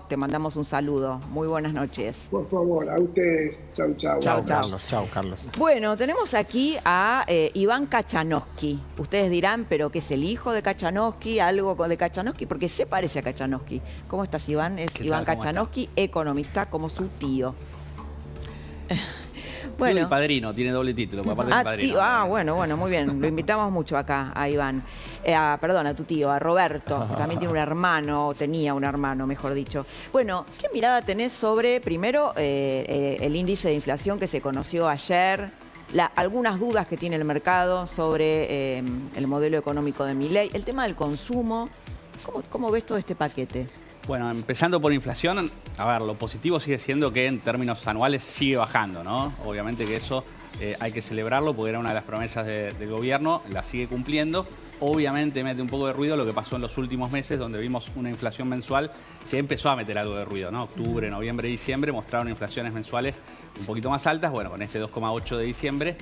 te mandamos un saludo. Muy buenas noches. Por favor, a ustedes. Chau, chau. Chau, chau. Carlos. Chau, Carlos. Bueno, tenemos aquí a Iván Kachanowski. Ustedes dirán, ¿pero qué es el hijo de Kachanowski? ¿Algo de Kachanowski? Porque se parece a Kachanowski. ¿Cómo estás, Iván? Es Iván Kachanowski, economista, como su tío. Bueno. Tío y padrino, tiene doble título. Aparte padrino. Tío, bueno, muy bien. Lo invitamos mucho acá, a Iván. Perdón, a tu tío, a Roberto. También tiene un hermano, tenía un hermano, mejor dicho. Bueno, ¿qué mirada tenés sobre, primero, el índice de inflación que se conoció ayer? Algunas dudas que tiene el mercado sobre el modelo económico de Milei. El tema del consumo. ¿Cómo ves todo este paquete? Bueno, empezando por inflación, a ver, lo positivo sigue siendo que en términos anuales sigue bajando, ¿no? Obviamente que eso hay que celebrarlo porque era una de las promesas del gobierno, la sigue cumpliendo. Obviamente mete un poco de ruido lo que pasó en los últimos meses, donde vimos una inflación mensual que empezó a meter algo de ruido, ¿no? Octubre, noviembre, diciembre mostraron inflaciones mensuales un poquito más altas, bueno, con este 2,8 de diciembre,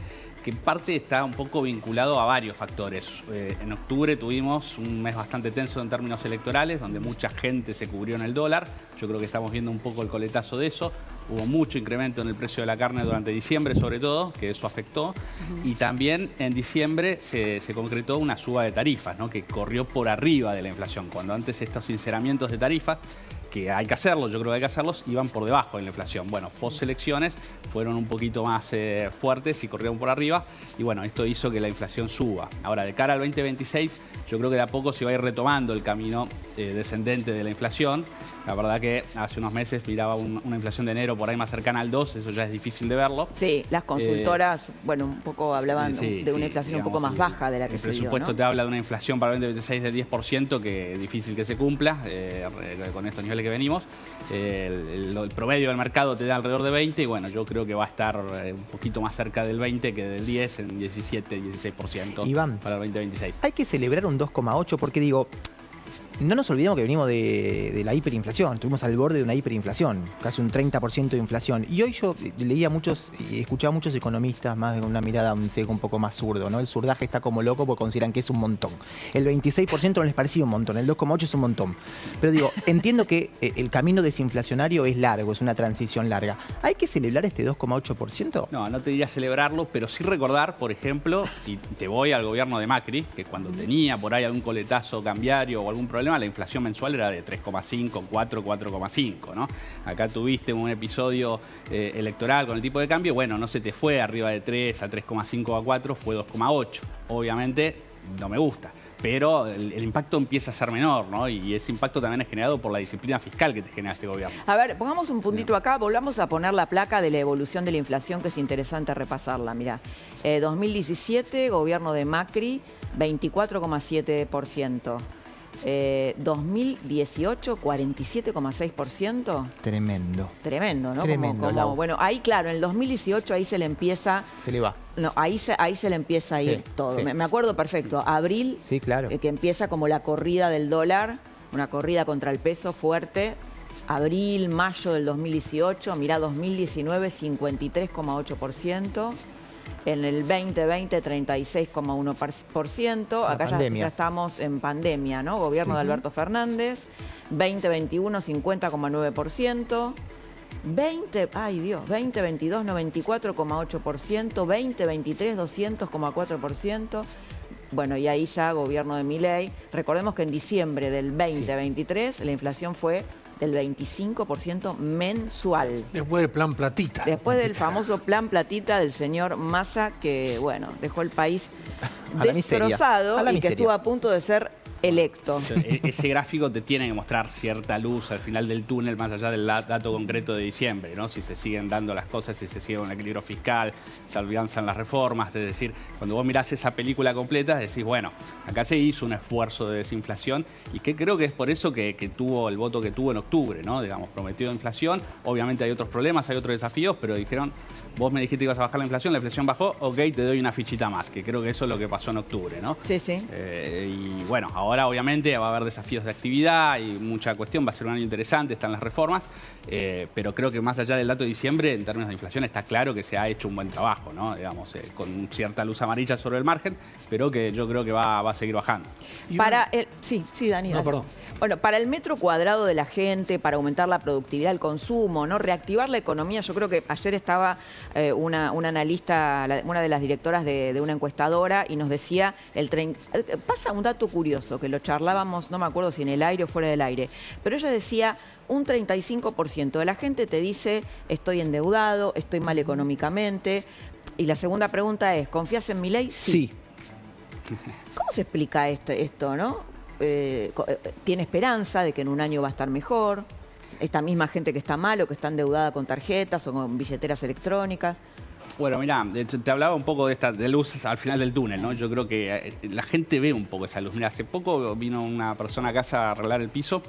que en parte está un poco vinculado a varios factores. En octubre tuvimos un mes bastante tenso en términos electorales, donde mucha gente se cubrió en el dólar. Yo creo que estamos viendo un poco el coletazo de eso. Hubo mucho incremento en el precio de la carne durante diciembre, sobre todo, que eso afectó. Y también en diciembre se concretó una suba de tarifas, ¿no? Que corrió por arriba de la inflación, cuando antes estos sinceramientos de tarifas, que hay que hacerlos, yo creo que hay que hacerlos, iban por debajo de la inflación. Bueno, post-elecciones fueron un poquito más fuertes y corrieron por arriba. Y bueno, esto hizo que la inflación suba. Ahora, de cara al 2026, yo creo que de a poco se va a ir retomando el camino descendente de la inflación. La verdad que hace unos meses miraba una inflación de enero por ahí más cercana al 2, eso ya es difícil de verlo. Sí, las consultoras, bueno, un poco hablaban de una inflación, digamos, un poco más baja de la que se dio, ¿no? El presupuesto te habla de una inflación para el 2026 de 10%, que es difícil que se cumpla con estos niveles que venimos. El promedio del mercado te da alrededor de 20 y bueno, yo creo que va a estar un poquito más cerca del 20 que del 10, en 17, 16% Iván, para el 2026. Hay que celebrar un 2,8 porque digo, no nos olvidemos que venimos de la hiperinflación, estuvimos al borde de una hiperinflación, casi un 30% de inflación. Y hoy yo leía muchos y escuchaba muchos economistas más de una mirada un poco más zurdo, ¿no? El zurdaje está como loco porque consideran que es un montón. El 26% no les parecía un montón, el 2,8 es un montón. Pero digo, entiendo que el camino desinflacionario es largo, es una transición larga. ¿Hay que celebrar este 2,8%? No te diría celebrarlo, pero sí recordar, por ejemplo, y te voy al gobierno de Macri, que cuando tenía por ahí algún coletazo cambiario o algún problema, la inflación mensual era de 3,5, 4, 4,5, ¿no? Acá tuviste un episodio electoral con el tipo de cambio, bueno, no se te fue arriba de 3 a 3,5 a 4, fue 2,8. Obviamente no me gusta, pero el impacto empieza a ser menor, ¿no? Y ese impacto también es generado por la disciplina fiscal que te genera este gobierno. A ver, pongamos un puntito acá, volvamos a poner la placa de la evolución de la inflación, que es interesante repasarla. Mirá, 2017, gobierno de Macri, 24,7%. 2018, 47,6%. Tremendo. Tremendo, ¿no? Tremendo. Bueno, ahí claro, en el 2018 ahí se le empieza... Se le va. No, ahí se le empieza a ir todo. Sí. Me acuerdo perfecto. Abril, sí, claro. Que empieza como la corrida del dólar, una corrida contra el peso fuerte. Abril, mayo del 2018, mirá, 2019, 53,8%. En el 2020, 36,1%. Acá ya estamos en pandemia, ¿no? Gobierno de Alberto Fernández. 2021, 50,9%. 2022, 94,8%. 2023, 200,4%. Bueno, y ahí ya gobierno de Milei. Recordemos que en diciembre del 2023 la inflación fue del 25% mensual. Después del plan Platita. Después del famoso plan Platita del señor Massa, que, bueno, dejó el país destrozado y que estuvo a punto de ser electo. Ese gráfico te tiene que mostrar cierta luz al final del túnel, más allá del dato concreto de diciembre, ¿no? Si se siguen dando las cosas, si se sigue un equilibrio fiscal, se avanzan las reformas. Es decir, cuando vos mirás esa película completa, decís, bueno, acá se hizo un esfuerzo de desinflación y que creo que es por eso que tuvo el voto que tuvo en octubre, ¿no? Digamos, prometió inflación. Obviamente hay otros problemas, hay otros desafíos, pero dijeron, vos me dijiste que ibas a bajar la inflación bajó, ok, te doy una fichita más, que creo que eso es lo que pasó en octubre, ¿no? Sí, sí. Y bueno, ahora Ahora, obviamente, va a haber desafíos de actividad y mucha cuestión. Va a ser un año interesante, están las reformas. Pero creo que más allá del dato de diciembre, en términos de inflación, está claro que se ha hecho un buen trabajo, ¿no? Digamos, con cierta luz amarilla sobre el margen, pero que yo creo que va a seguir bajando. Sí, Dani. No, perdón. Bueno, para el metro cuadrado de la gente, para aumentar la productividad, el consumo, ¿no? Reactivar la economía. Yo creo que ayer estaba una analista, una de las directoras de una encuestadora, y nos decía, pasa un dato curioso, que lo charlábamos, no me acuerdo si en el aire o fuera del aire, pero ella decía, un 35% de la gente te dice, estoy endeudado, estoy mal económicamente. Y la segunda pregunta es, ¿confías en Milei? Sí. ¿Cómo se explica esto, no? ¿Tiene esperanza de que en un año va a estar mejor? Esta misma gente que está mal o que está endeudada con tarjetas o con billeteras electrónicas. Bueno, mirá, te hablaba un poco de luz al final del túnel, ¿no? Yo creo que la gente ve un poco esa luz. Mirá, hace poco vino una persona a casa a arreglar el piso.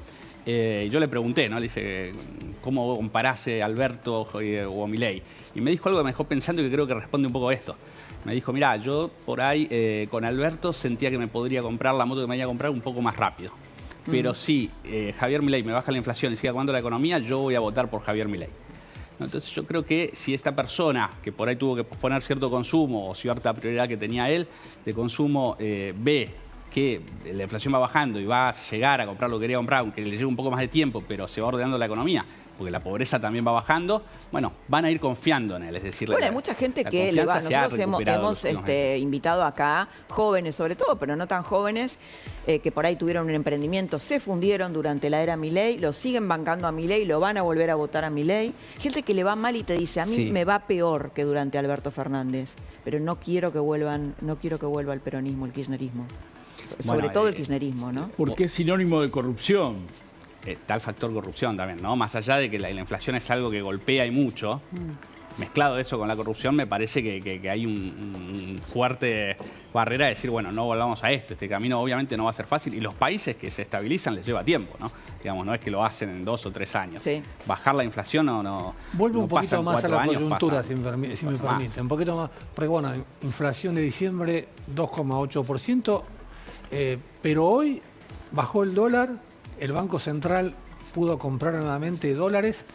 Yo le pregunté, ¿no? Le dije, ¿cómo comparás a Alberto o a Milei? Y me dijo algo que me dejó pensando y que creo que responde un poco a esto. Me dijo, mirá, yo por ahí con Alberto sentía que me podría comprar la moto que me iba a comprar un poco más rápido. Pero si Javier Milei me baja la inflación y sigue aguantando la economía, yo voy a votar por Javier Milei. Entonces yo creo que si esta persona, que por ahí tuvo que posponer cierto consumo o cierta prioridad que tenía él de consumo, ve que la inflación va bajando y va a llegar a comprar lo que quería comprar, aunque le lleve un poco más de tiempo, pero se va ordenando la economía, porque la pobreza también va bajando, bueno, van a ir confiando en él. Es decir, bueno, hay mucha gente que nosotros hemos invitado acá, jóvenes sobre todo, pero no tan jóvenes, que por ahí tuvieron un emprendimiento, se fundieron durante la era Milei, lo siguen bancando a Milei, lo van a volver a votar a Milei. Gente que le va mal y te dice, a mí me va peor que durante Alberto Fernández, pero no quiero que vuelva el peronismo, el kirchnerismo. Sobre todo el kirchnerismo, ¿no? Porque es sinónimo de corrupción. Está el factor corrupción también, ¿no? Más allá de que la inflación es algo que golpea y mucho, mezclado eso con la corrupción, me parece que hay un fuerte barrera de decir, bueno, no volvamos a esto. Este camino obviamente no va a ser fácil y los países que se estabilizan les lleva tiempo, ¿no? Digamos, no es que lo hacen en 2 o 3 años. Sí. Bajar la inflación no Vuelvo un poquito más a la años, coyuntura, si me permite. Un poquito más, porque bueno, inflación de diciembre 2,8%, pero hoy bajó el dólar, el Banco Central pudo comprar nuevamente dólares.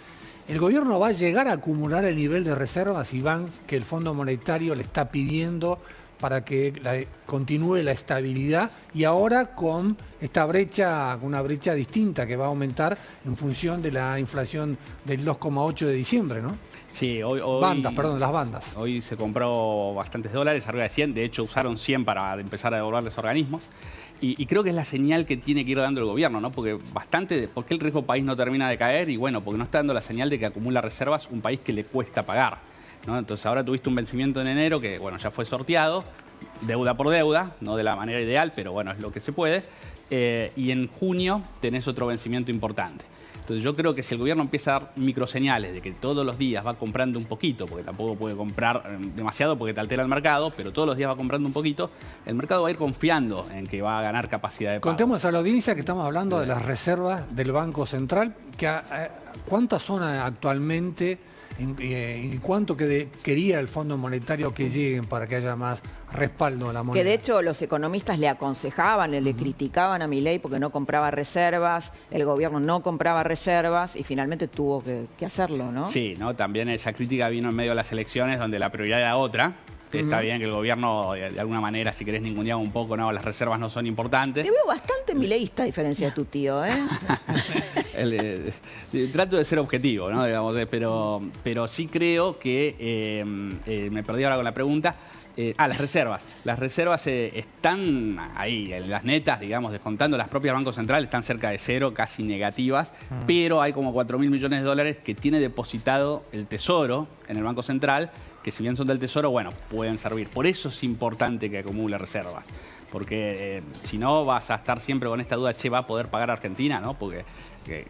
El gobierno va a llegar a acumular el nivel de reservas, Iván, que el Fondo Monetario le está pidiendo para que continúe la estabilidad, y ahora con esta brecha, una brecha distinta que va a aumentar en función de la inflación del 2,8 de diciembre, ¿no? Sí, las bandas. Hoy se compró bastantes dólares, arriba de 100, de hecho usaron 100 para empezar a devolverles organismos. Y creo que es la señal que tiene que ir dando el gobierno, ¿no? Porque el riesgo país no termina de caer y bueno, porque no está dando la señal de que acumula reservas un país que le cuesta pagar, ¿no? Entonces ahora tuviste un vencimiento en enero que, bueno, ya fue sorteado, deuda por deuda, no de la manera ideal, pero bueno, es lo que se puede. Y en junio tenés otro vencimiento importante. Entonces yo creo que si el gobierno empieza a dar microseñales de que todos los días va comprando un poquito, porque tampoco puede comprar demasiado porque te altera el mercado, pero todos los días va comprando un poquito, el mercado va a ir confiando en que va a ganar capacidad de pago. Contemos a la audiencia que estamos hablando de las reservas del Banco Central, ¿cuántas son actualmente y cuánto quería el Fondo Monetario que lleguen para que haya más respaldo a la moneda? Que de hecho los economistas le aconsejaban, le criticaban a Milei porque no compraba reservas, el gobierno no compraba reservas y finalmente tuvo que hacerlo, ¿no? Sí, ¿no? También esa crítica vino en medio de las elecciones donde la prioridad era otra. Está bien que el gobierno, de alguna manera, si querés ningunear un poco, no, las reservas no son importantes. Te veo bastante mileísta a diferencia de tu tío, ¿eh? Trato de ser objetivo, ¿no? Digamos, pero sí creo que, me perdí ahora con la pregunta, las reservas. Las reservas están ahí, en las netas, digamos, descontando las propias bancos centrales, están cerca de cero, casi negativas, pero hay como 4.000 millones de dólares que tiene depositado el Tesoro en el Banco Central, que si bien son del Tesoro, bueno, pueden servir. Por eso es importante que acumule reservas, porque si no vas a estar siempre con esta duda, che, ¿va a poder pagar Argentina? ¿No? Porque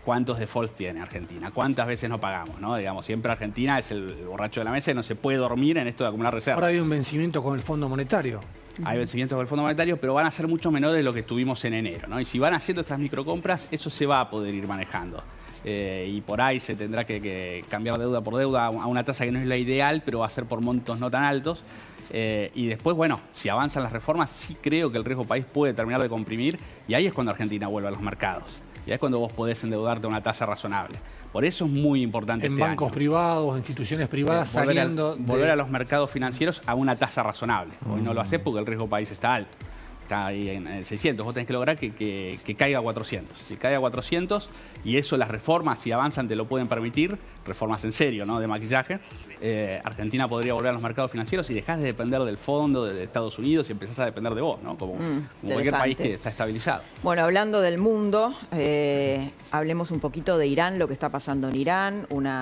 ¿cuántos defaults tiene Argentina? ¿Cuántas veces no pagamos? ¿No? Digamos, siempre Argentina es el borracho de la mesa y no se puede dormir en esto de acumular reservas. Ahora hay un vencimiento con el Fondo Monetario. Hay vencimientos con el Fondo Monetario, pero van a ser mucho menores de lo que tuvimos en enero, ¿no? Y si van haciendo estas microcompras, eso se va a poder ir manejando. Y por ahí se tendrá que cambiar deuda por deuda a una tasa que no es la ideal, pero va a ser por montos no tan altos. Y después, bueno, si avanzan las reformas, sí creo que el riesgo país puede terminar de comprimir y ahí es cuando Argentina vuelve a los mercados. Y ahí es cuando vos podés endeudarte a una tasa razonable. Por eso es muy importante En este bancos año. privados, instituciones privadas, saliendo Volver a los mercados financieros a una tasa razonable. Hoy no lo haces porque el riesgo país está alto. Está ahí en 600. Vos tenés que lograr que caiga a 400. Si cae a 400, y eso las reformas, si avanzan, te lo pueden permitir, reformas en serio, ¿no? De maquillaje, Argentina podría volver a los mercados financieros y dejás de depender del fondo de Estados Unidos y empezás a depender de vos, ¿no? Como cualquier país que está estabilizado. Bueno, hablando del mundo, hablemos un poquito de Irán, lo que está pasando en Irán, una